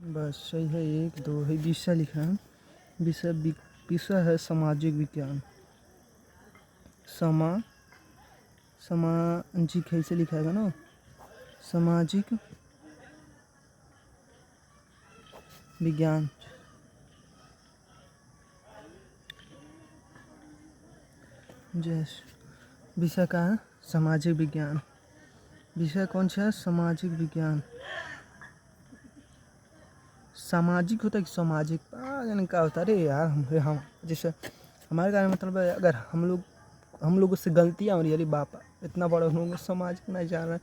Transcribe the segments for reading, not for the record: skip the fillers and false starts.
बस सही है। 1 2 है, विषय लिखा है। विषय है सामाजिक विज्ञान। समा सामाजिक है, इसे लिखा है ना, सामाजिक विज्ञान। जैसे विषय का है सामाजिक विज्ञान। विषय कौन सा है? सामाजिक विज्ञान। सामाजिक होता है कि सामाजिक, यानी क्या होता है? अरे यार, हम जैसे हमारे घर में मतलब अगर हम लोगों से गलतियाँ हो रही है, अरे बाप इतना बड़ा हो गया, सामाजिक नहीं जान रहा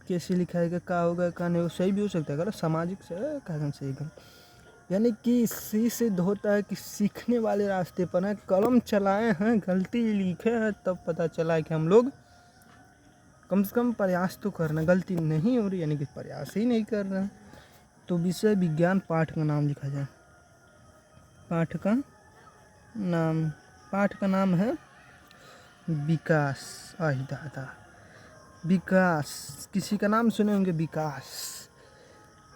कैसे लिखा है, क्या होगा क्या नहीं, वो सही भी हो सकता है। अगर सामाजिक से क्या सही गलत, यानी कि इसी सिद्ध होता है कि सीखने वाले रास्ते पर हैं, कलम चलाए हैं, गलती लिखे हैं, तब पता चला है कि हम लोग कम से कम प्रयास तो करना, गलती नहीं हो रही यानी कि प्रयास ही नहीं कर रहे हैं। तो विषय विज्ञान, पाठ का नाम लिखा जाए। पाठ का नाम है विकास। आई दादा, विकास। किसी का नाम सुने होंगे विकास।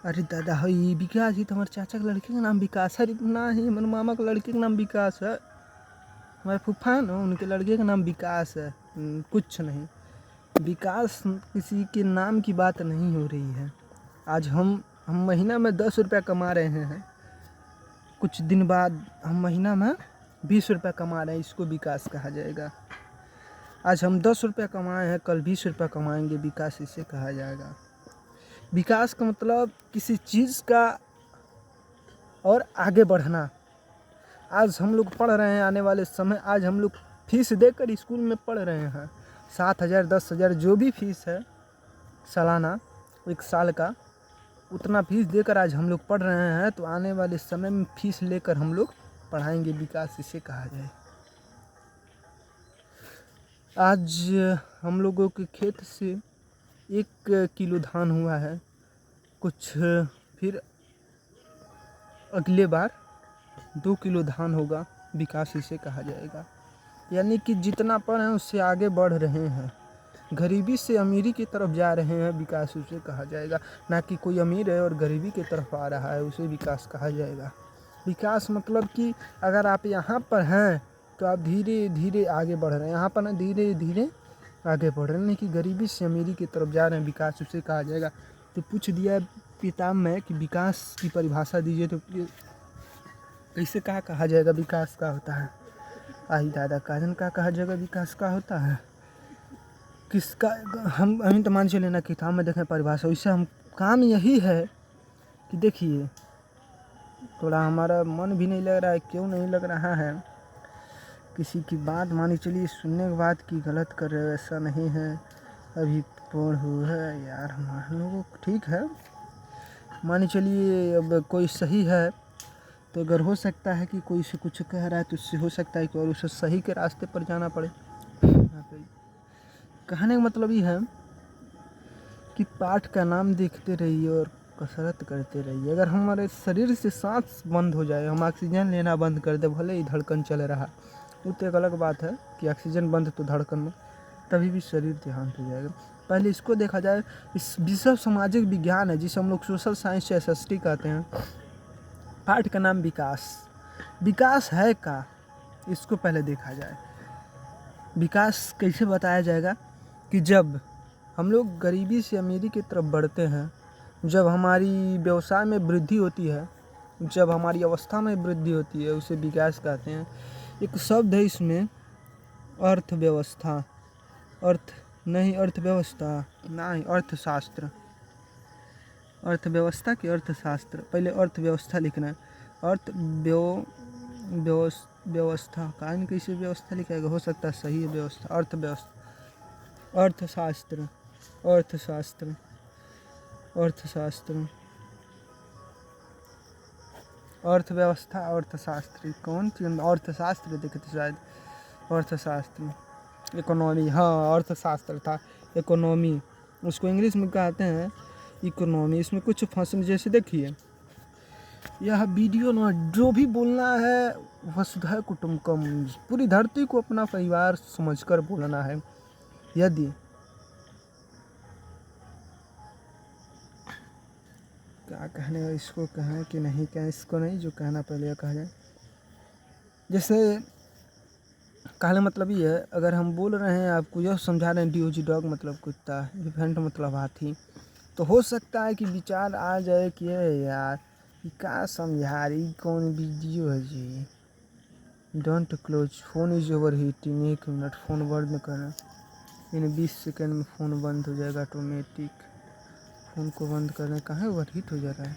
अरे दादा हो, ये विकास, ये तो हमारे चाचा के लड़के का नाम विकास है। ना ही हमारे मामा के लड़के का नाम विकास है। हमारे फूफा है ना, उनके लड़के का नाम विकास है। कुछ नहीं, विकास किसी के नाम की बात नहीं हो रही है। आज हम महीना में 10 रुपया कमा रहे हैं, कुछ दिन बाद हम महीना में 20 रुपया कमा रहे हैं, इसको विकास कहा जाएगा। आज हम 10 रुपया कमाए हैं, कल 20 रुपया कमाएंगे, विकास इसे कहा जाएगा। विकास का मतलब किसी चीज़ का और आगे बढ़ना। आज हम लोग पढ़ रहे हैं, आने वाले समय आज हम लोग फीस देकर स्कूल में पढ़ रहे हैं, 7,000 10,000 जो भी फीस है सालाना, 1 साल का, उतना फीस देकर आज हम लोग पढ़ रहे हैं। तो आने वाले समय में फीस लेकर हम लोग पढ़ाएंगे, विकास इसे कहा जाए। आज हम लोगों के खेत से 1 किलो धान हुआ है, कुछ फिर अगले बार 2 किलो धान होगा, विकास इसे कहा जाएगा। यानी कि जितना पढ़ रहे हैं उससे आगे बढ़ रहे हैं, गरीबी से अमीरी की तरफ जा रहे हैं, विकास उसे कहा जाएगा। ना कि कोई अमीर है और गरीबी की तरफ आ रहा है, उसे विकास कहा जाएगा। विकास मतलब कि अगर आप यहाँ पर हैं तो आप धीरे धीरे आगे बढ़ रहे हैं, यहाँ पर ना धीरे धीरे आगे बढ़ रहे हैं, नहीं कि गरीबी से अमीरी की तरफ जा रहे हैं, विकास उसे कहा जाएगा। तो पूछ दिया किताब में कि विकास की परिभाषा दीजिए, तो कैसे कहा जाएगा विकास का होता है? आई दादा, काजन का कहा जाएगा विकास का होता है किसका? हम तो मान चले ना किताब में देखें परिभाषा, वैसे हम काम यही है कि देखिए, थोड़ा हमारा मन भी नहीं लग रहा है। क्यों नहीं लग रहा है? किसी की बात मानी चलिए, सुनने के बाद कि गलत कर रहे हो, ऐसा नहीं है। अभी पूर्ण हुआ है यार, हमारे लोगों को ठीक है, मानी चलिए। अब कोई सही है तो अगर हो सकता है कि कोई से कुछ कह रहा है तो उससे हो सकता है कि और उसे सही के रास्ते पर जाना पड़े। कहने का मतलब ये है कि पाठ का नाम देखते रहिए और कसरत करते रहिए। अगर हमारे शरीर से सांस बंद हो जाए, हम ऑक्सीजन लेना बंद कर दे, भले ही धड़कन चल रहा, वो तो एक अलग बात है कि ऑक्सीजन बंद तो धड़कन में, तभी भी शरीर देहांत हो जाएगा। पहले इसको देखा जाए। इस विषय सामाजिक विज्ञान है, जिसे हम लोग सोशल साइंस या SST कहते हैं। पाठ का नाम विकास। विकास है का, इसको पहले देखा जाए। विकास कैसे बताया जाएगा कि जब हम लोग गरीबी से अमीरी की तरफ बढ़ते हैं, जब हमारी व्यवसाय में वृद्धि होती है, जब हमारी अवस्था में वृद्धि होती है, उसे विकास कहते हैं। एक शब्द है इसमें, अर्थव्यवस्था। अर्थव्यवस्था नहीं, अर्थशास्त्र। अर्थव्यवस्था की अर्थशास्त्र, पहले अर्थव्यवस्था लिखना है। व्यवस्था का कैसे व्यवस्था लिखेगा? हो सकता है सही है व्यवस्था, अर्थव्यवस्था, अर्थशास्त्र, अर्थशास्त्र, अर्थशास्त्र, अर्थव्यवस्था, अर्थशास्त्र, कौन चीज? अर्थशास्त्र देखते शायद, अर्थशास्त्र, इकोनॉमी। हाँ, अर्थशास्त्र था, इकोनॉमी उसको इंग्लिश में कहते हैं, इकोनॉमी। इसमें कुछ फंक्शन, जैसे देखिए, यह वीडियो ना, जो भी बोलना है वसुधैव कुटुंबकम, पूरी धरती को अपना परिवार समझकर बोलना है। यदि क्या कहने, इसको कहें कि नहीं कहें, इसको नहीं, जो कहना पहले कहा जाए। जैसे कहने मतलब ये है, अगर हम बोल रहे हैं आपको यह समझा रहे हैं डीओजी डॉग मतलब कुत्ता, एलिफेंट मतलब हाथी, तो हो सकता है कि विचार आ जाए कि अरे यार ये क्या समझा रही, कौन वीडियो है जी। Don't close phone is overheating. 1 मिनट फ़ोन बंद करें, इन 20 सेकेंड में फ़ोन बंद हो जाएगा ऑटोमेटिक। फ़ोन को बंद करें, कहाँ ओवर हीट हो जा रहा है।